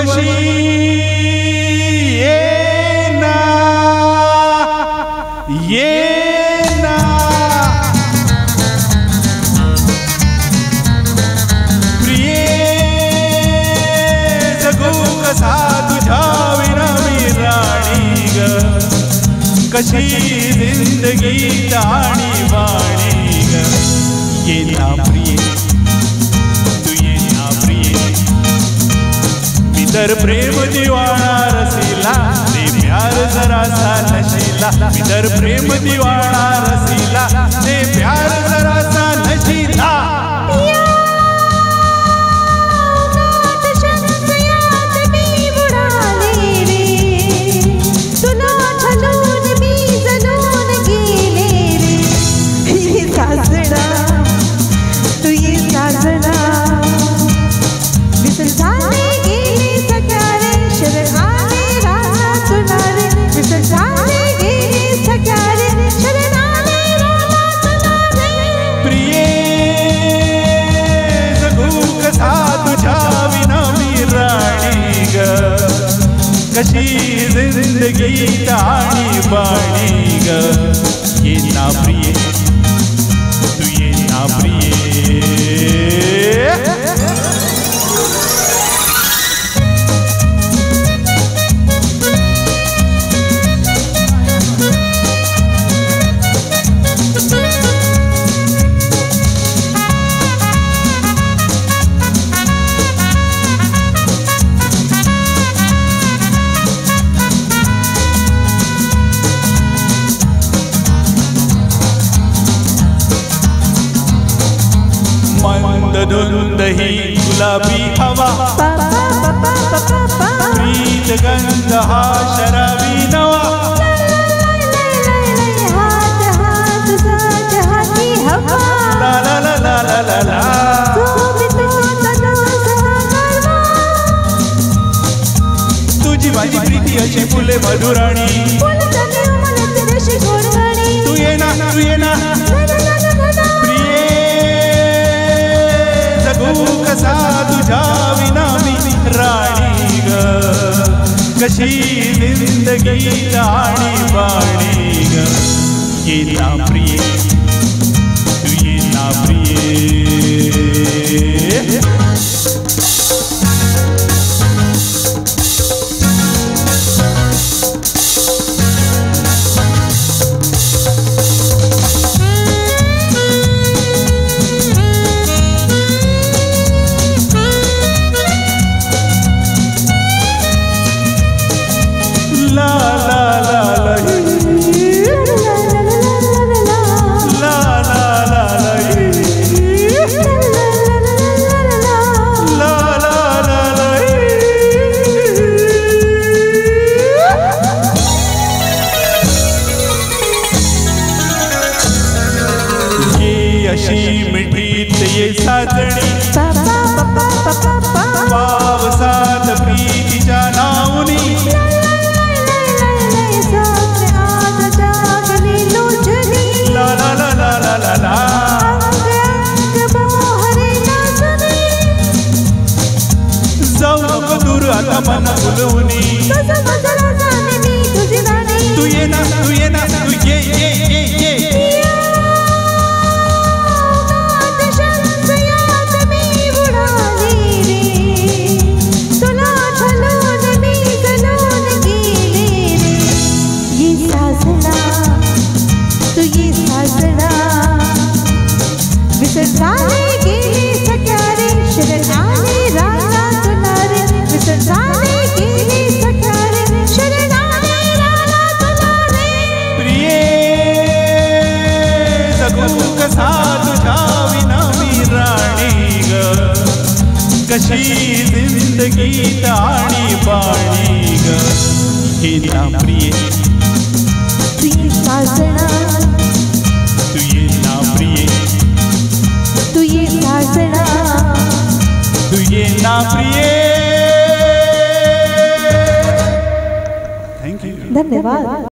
कशी येना येना प्रिये जगू कसा तुझ्या विना मी राणी ग कशी जिंदगी आणि वाणी ग येना प्रिये तर प्रेम दिवाणा रसीला ते प्यार जरा सा नशीला तर प्रेम दिवाणा रसीला ते प्यार जरा सा नशीला कशी जिंदगी आणि बाणी ग येना प्रिये तू येना प्रिये धुंद ही गुलाबी हवा प्रीत गंध हा शराबी नवा ला ला ला ला ला ला ला तुझी माझी प्रीती अशी फुले मधुराणी तू ये ना कसा तुझ्या विना मी राणी ग कशी जिंदगी आणि बाणी ग येना प्रिये तू येना प्रिये अशी मिठीत ये साजणी वावसात प्रीतीच्या नावनी ला ला ला ला ला ला ला जाऊ नको दूर आता मन फुलवणी तू ये ना तू ये कशी जिंदगी आणि बाणी ग येना प्रिये तू येना प्रिये तू येना प्रिये थैंक यू धन्यवाद।